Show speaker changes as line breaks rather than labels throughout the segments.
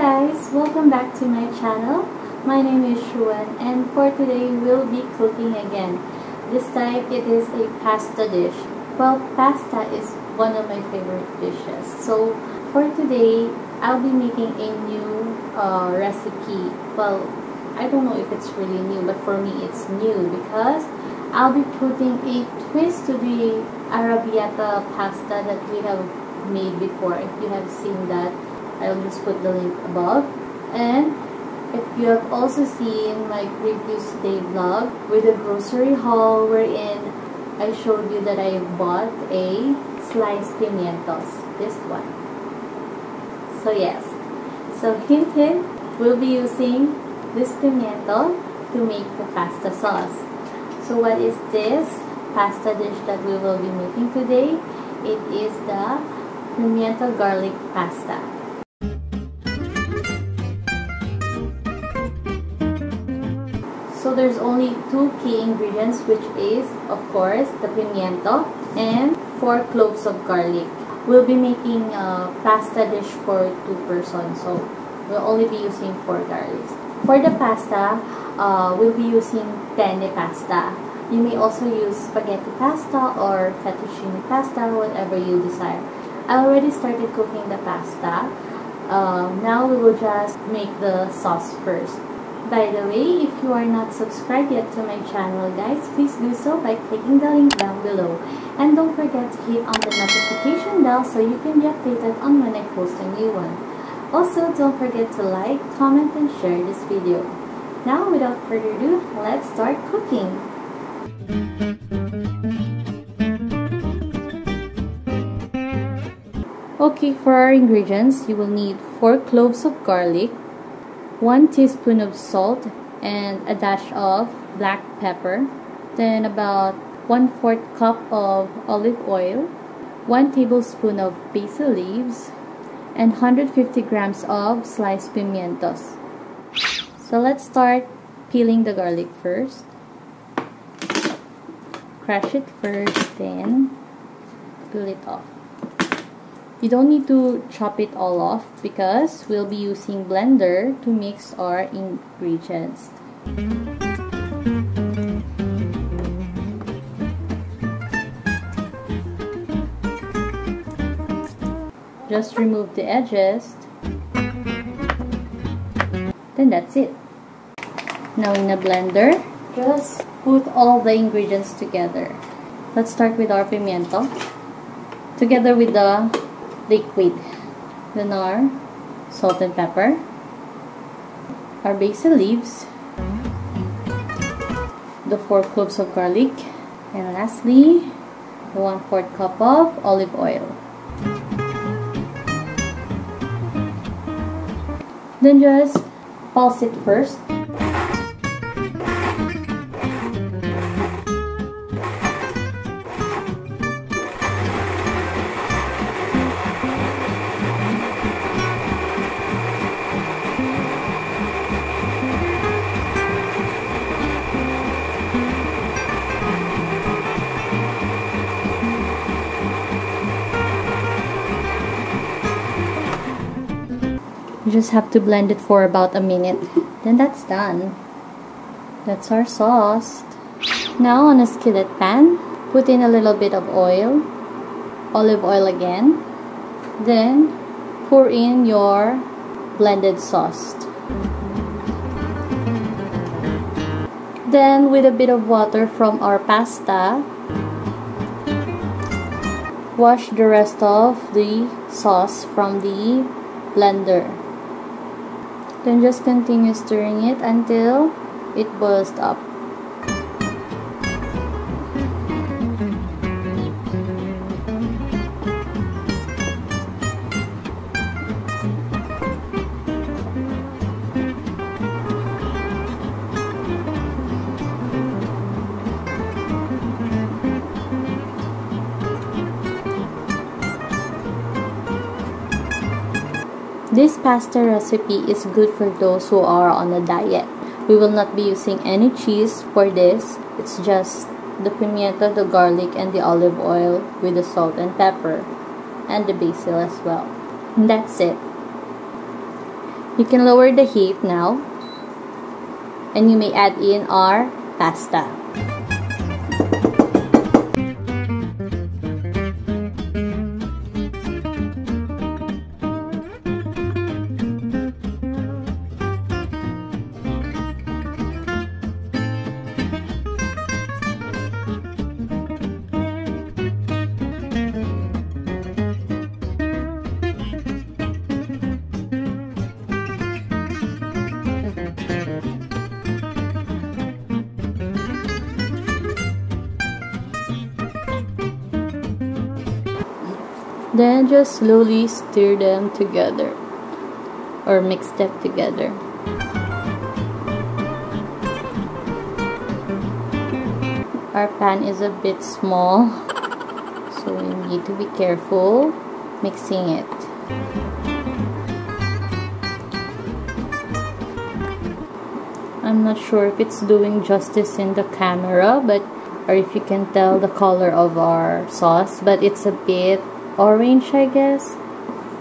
guys! Welcome back to my channel. My name is Shuan and for today we'll be cooking again. This time it is a pasta dish. Well, pasta is one of my favorite dishes. So for today, I'll be making a new recipe. Well, I don't know if it's really new, but for me it's new because I'll be putting a twist to the arrabbiata pasta that we have made before. If you have seen that, I'll just put the link above. And if you have also seen my previous day vlog with a grocery haul wherein I showed you that I bought a sliced pimientos, this one. So yes, so hint hint, we'll be using this pimiento to make the pasta sauce. So what is this pasta dish that we will be making today? It is the pimiento garlic pasta. So there's only two key ingredients, which is of course the pimiento and 4 cloves of garlic. We'll be making a pasta dish for 2 persons, so we'll only be using 4 garlics. For the pasta, we'll be using penne pasta. You may also use spaghetti pasta or fettuccine pasta, whatever you desire. I already started cooking the pasta. Now we will just make the sauce first. By the way, if you are not subscribed yet to my channel, guys, please do so by clicking the link down below. And don't forget to hit on the notification bell so you can be updated on when I post a new one. Also, don't forget to like, comment, and share this video. Now, without further ado, let's start cooking. Okay, for our ingredients, you will need 4 cloves of garlic, 1 teaspoon of salt, and a dash of black pepper, then about 1/4 cup of olive oil, 1 tablespoon of basil leaves, and 150 grams of sliced pimientos. So let's start peeling the garlic first. Crush it first, then peel it off. You don't need to chop it all off because we'll be using blender to mix our ingredients. Just remove the edges. Then that's it. Now in a blender, just put all the ingredients together. Let's start with our pimiento together with the liquid, then our salt and pepper, our basil leaves, the 4 cloves of garlic, and lastly, the 1/4 cup of olive oil. Then just pulse it first. You just have to blend it for about a minute. Then that's done. That's our sauce. Now on a skillet pan, put in a little bit of oil, olive oil again. Then pour in your blended sauce. Then with a bit of water from our pasta, wash the rest of the sauce from the blender. Then just continue stirring it until it boils up. This pasta recipe is good for those who are on a diet. We will not be using any cheese for this. It's just the pimiento, the garlic, and the olive oil with the salt and pepper, and the basil as well. And that's it. You can lower the heat now, and you may add in our pasta. Then just slowly stir them together or mix them together. Our pan is a bit small, so we need to be careful mixing it. I'm not sure if it's doing justice in the camera, but or if you can tell the color of our sauce, but it's a bit orange, I guess,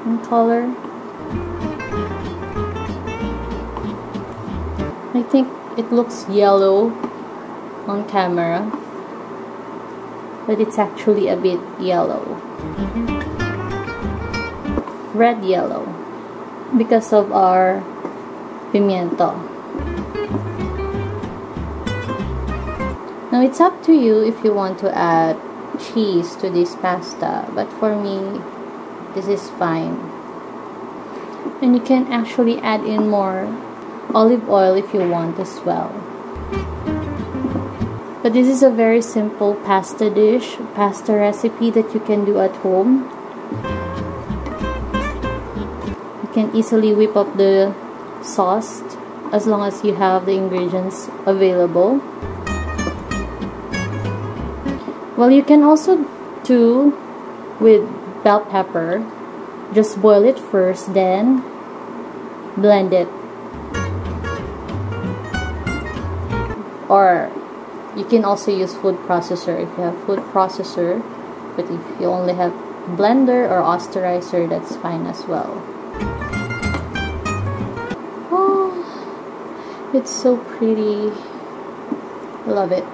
in color. I think it looks yellow on camera, but it's actually a bit yellow, red yellow, because of our pimiento. Now it's up to you if you want to add cheese to this pasta, but for me this is fine. And you can actually add in more olive oil if you want as well. But this is a very simple pasta dish, pasta recipe that you can do at home. You can easily whip up the sauce as long as you have the ingredients available. Well, you can also do with bell pepper. Just boil it first, then blend it. Or you can also use food processor if you have food processor, but if you only have blender or austerizer, that's fine as well. Oh, it's so pretty. Love it.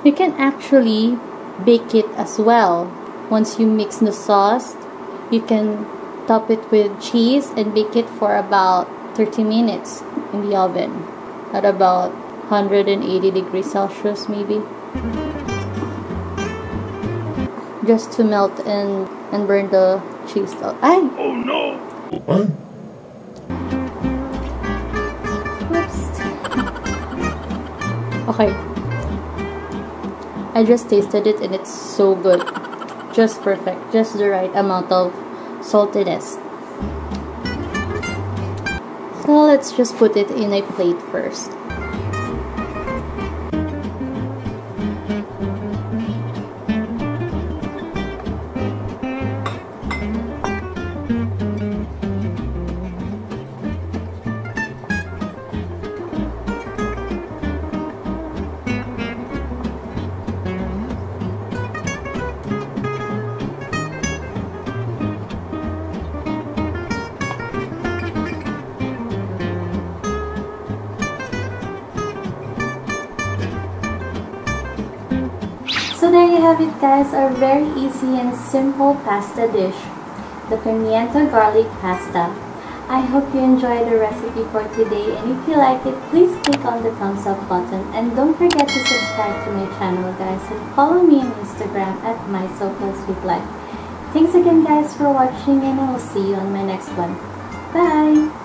You can actually bake it as well. Once you mix the sauce, you can top it with cheese and bake it for about 30 minutes in the oven at about 180 degrees Celsius maybe. Just to melt and burn the cheese. Ay!
Oh no!
Whoops. Okay. I just tasted it and it's so good. Just perfect. Just the right amount of saltiness. So let's just put it in a plate first. So there you have it, guys, our very easy and simple pasta dish, the pimiento garlic pasta. I hope you enjoyed the recipe for today, and if you like it, please click on the thumbs up button, and don't forget to subscribe to my channel, guys, and follow me on Instagram at @mysofasweetlife. Thanks again, guys, for watching, and I will see you on my next one. Bye!